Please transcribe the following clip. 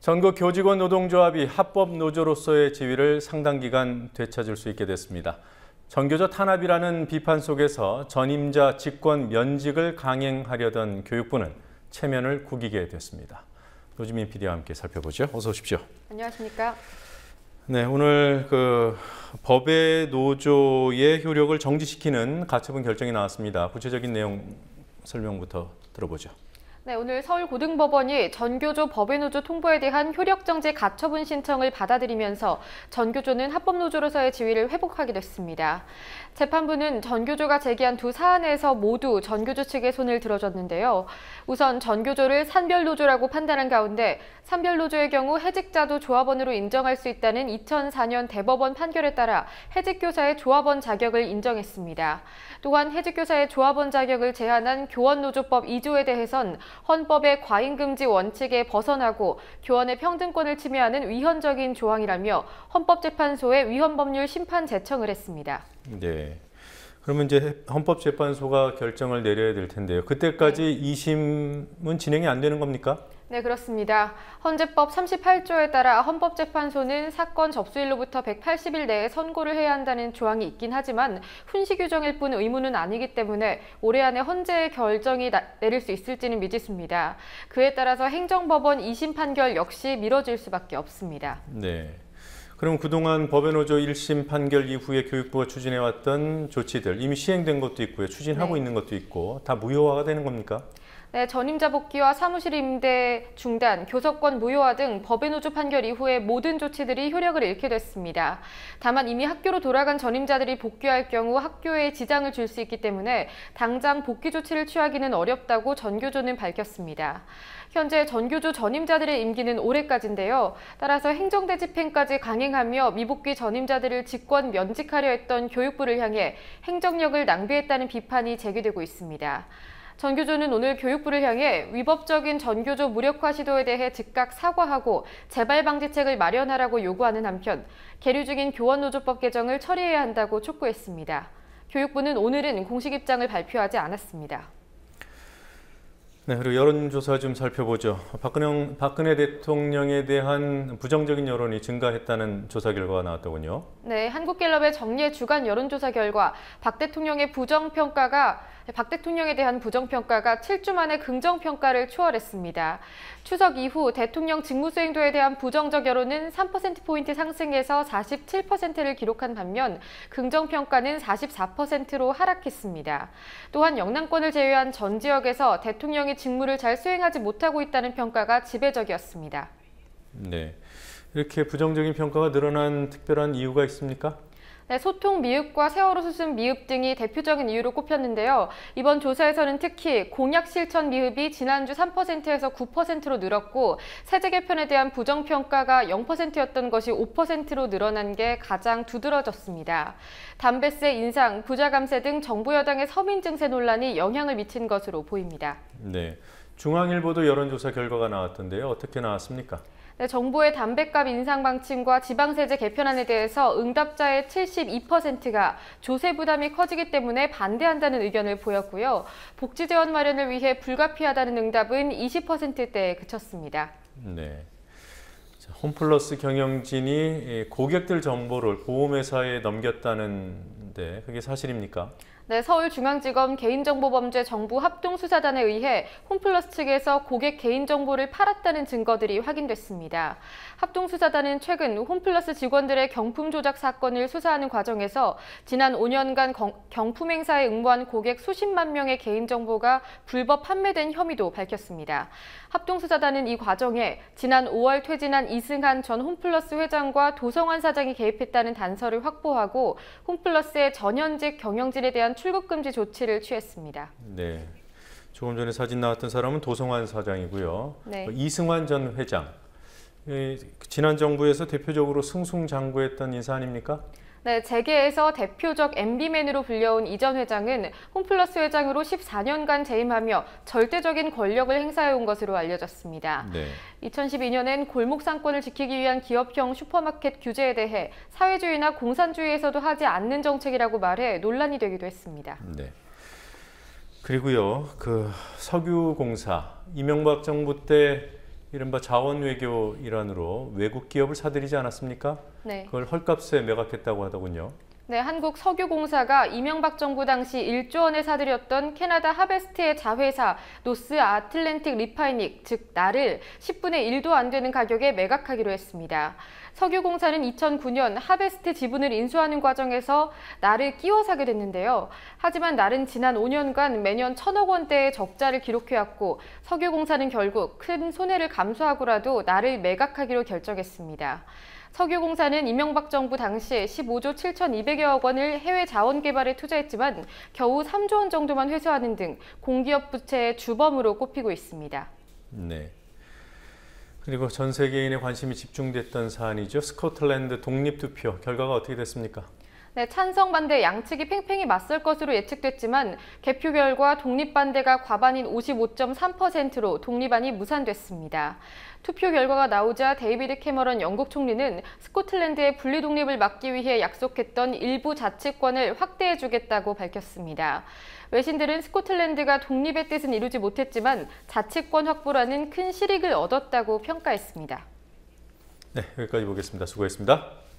전국 교직원 노동조합이 합법 노조로서의 지위를 상당 기간 되찾을 수 있게 됐습니다. 전교조 탄압이라는 비판 속에서 전임자 직권 면직을 강행하려던 교육부는 체면을 구기게 됐습니다. 노지민 PD와 함께 살펴보죠. 어서 오십시오. 안녕하십니까? 네, 오늘 법의 노조의 효력을 정지시키는 가처분 결정이 나왔습니다. 구체적인 내용 설명부터 들어보죠. 네, 오늘 서울고등법원이 전교조 법외노조 통보에 대한 효력정지 가처분 신청을 받아들이면서 전교조는 합법노조로서의 지위를 회복하게 됐습니다. 재판부는 전교조가 제기한 두 사안에서 모두 전교조 측의 손을 들어줬는데요. 우선 전교조를 산별노조라고 판단한 가운데 산별노조의 경우 해직자도 조합원으로 인정할 수 있다는 2004년 대법원 판결에 따라 해직교사의 조합원 자격을 인정했습니다. 또한 해직교사의 조합원 자격을 제한한 교원노조법 2조에 대해선 헌법의 과잉금지 원칙에 벗어나고 교원의 평등권을 침해하는 위헌적인 조항이라며 헌법재판소에 위헌법률 심판 제청을 했습니다. 네. 그러면 이제 헌법재판소가 결정을 내려야 될 텐데요. 그때까지 2심은 진행이 안 되는 겁니까? 네, 그렇습니다. 헌재법 38조에 따라 헌법재판소는 사건 접수일로부터 180일 내에 선고를 해야 한다는 조항이 있긴 하지만 훈시 규정일 뿐 의무는 아니기 때문에 올해 안에 헌재의 결정이 내릴 수 있을지는 미지수입니다. 그에 따라서 행정법원 2심 판결 역시 미뤄질 수밖에 없습니다. 네. 그럼 그동안 법외노조 1심 판결 이후에 교육부가 추진해왔던 조치들 이미 시행된 것도 있고요. 추진하고 있는 것도 있고 다 무효화가 되는 겁니까? 네, 전임자 복귀와 사무실 임대 중단, 교섭권 무효화 등 법외노조 판결 이후에 모든 조치들이 효력을 잃게 됐습니다. 다만 이미 학교로 돌아간 전임자들이 복귀할 경우 학교에 지장을 줄 수 있기 때문에 당장 복귀 조치를 취하기는 어렵다고 전교조는 밝혔습니다. 현재 전교조 전임자들의 임기는 올해까지인데요. 따라서 행정대 집행까지 강행하며 미복귀 전임자들을 직권 면직하려 했던 교육부를 향해 행정력을 낭비했다는 비판이 제기되고 있습니다. 전교조는 오늘 교육부를 향해 위법적인 전교조 무력화 시도에 대해 즉각 사과하고 재발 방지책을 마련하라고 요구하는 한편 계류 중인 교원노조법 개정을 처리해야 한다고 촉구했습니다. 교육부는 오늘은 공식 입장을 발표하지 않았습니다. 네, 그리고 여론조사 좀 살펴보죠. 박근혜 대통령에 대한 부정적인 여론이 증가했다는 조사 결과가 나왔더군요. 네, 한국갤럽의 정례 주간 여론조사 결과 박 대통령에 대한 부정평가가 7주 만에 긍정평가를 초월했습니다. 추석 이후 대통령 직무수행도에 대한 부정적 여론은 3%포인트 상승해서 47%를 기록한 반면 긍정평가는 44%로 하락했습니다. 또한 영남권을 제외한 전 지역에서 대통령이 직무를 잘 수행하지 못하고 있다는 평가가 지배적이었습니다. 네, 이렇게 부정적인 평가가 늘어난 특별한 이유가 있습니까? 네, 소통 미흡과 세월호 수습 미흡 등이 대표적인 이유로 꼽혔는데요. 이번 조사에서는 특히 공약 실천 미흡이 지난주 3%에서 9%로 늘었고 세제 개편에 대한 부정평가가 0%였던 것이 5%로 늘어난 게 가장 두드러졌습니다. 담배세 인상, 부자 감세 등 정부 여당의 서민 증세 논란이 영향을 미친 것으로 보입니다. 네, 중앙일보도 여론조사 결과가 나왔던데요. 어떻게 나왔습니까? 네, 정부의 담뱃값 인상 방침과 지방세제 개편안에 대해서 응답자의 72%가 조세 부담이 커지기 때문에 반대한다는 의견을 보였고요. 복지 재원 마련을 위해 불가피하다는 응답은 20%대에 그쳤습니다. 네. 홈플러스 경영진이 고객들 정보를 보험회사에 넘겼다는데 그게 사실입니까? 네, 서울중앙지검 개인정보범죄 정부 합동수사단에 의해 홈플러스 측에서 고객 개인정보를 팔았다는 증거들이 확인됐습니다. 합동수사단은 최근 홈플러스 직원들의 경품 조작 사건을 수사하는 과정에서 지난 5년간 경품 행사에 응모한 고객 수십만 명의 개인정보가 불법 판매된 혐의도 밝혔습니다. 합동수사단은 이 과정에 지난 5월 퇴진한 이승한 전 홈플러스 회장과 도성환 사장이 개입했다는 단서를 확보하고 홈플러스의 전현직 경영진에 대한 출국금지 조치를 취했습니다. 네, 조금 전에 사진 나왔던 사람은 도성환 사장이고요. 네. 이승환 전 회장, 지난 정부에서 대표적으로 승승장구했던 인사 아닙니까? 네, 재계에서 대표적 MB맨으로 불려온 이 전 회장은 홈플러스 회장으로 14년간 재임하며 절대적인 권력을 행사해온 것으로 알려졌습니다. 네. 2012년엔 골목 상권을 지키기 위한 기업형 슈퍼마켓 규제에 대해 사회주의나 공산주의에서도 하지 않는 정책이라고 말해 논란이 되기도 했습니다. 네. 그리고요, 석유공사, 이명박 정부 때 이른바 자원 외교 일환으로 외국 기업을 사들이지 않았습니까? 네. 그걸 헐값에 매각했다고 하더군요. 네, 한국석유공사가 이명박 정부 당시 1조 원에 사들였던 캐나다 하베스트의 자회사 노스 아틀랜틱 리파이닝, 즉 나를 10분의 1도 안 되는 가격에 매각하기로 했습니다. 석유공사는 2009년 하베스트 지분을 인수하는 과정에서 나를 끼워 사게 됐는데요. 하지만 나는 지난 5년간 매년 1,000억 원대의 적자를 기록해왔고 석유공사는 결국 큰 손해를 감수하고라도 나를 매각하기로 결정했습니다. 석유공사는 이명박 정부 당시에 15조 7,200여억 원을 해외 자원 개발에 투자했지만 겨우 3조 원 정도만 회수하는 등 공기업 부채의 주범으로 꼽히고 있습니다. 네. 그리고 전 세계인의 관심이 집중됐던 사안이죠. 스코틀랜드 독립투표 결과가 어떻게 됐습니까? 네, 찬성 반대 양측이 팽팽히 맞설 것으로 예측됐지만 개표 결과 독립 반대가 과반인 55.3%로 독립안이 무산됐습니다. 투표 결과가 나오자 데이비드 캐머런 영국 총리는 스코틀랜드의 분리 독립을 막기 위해 약속했던 일부 자치권을 확대해주겠다고 밝혔습니다. 외신들은 스코틀랜드가 독립의 뜻은 이루지 못했지만 자치권 확보라는 큰 실익을 얻었다고 평가했습니다. 네, 여기까지 보겠습니다. 수고했습니다.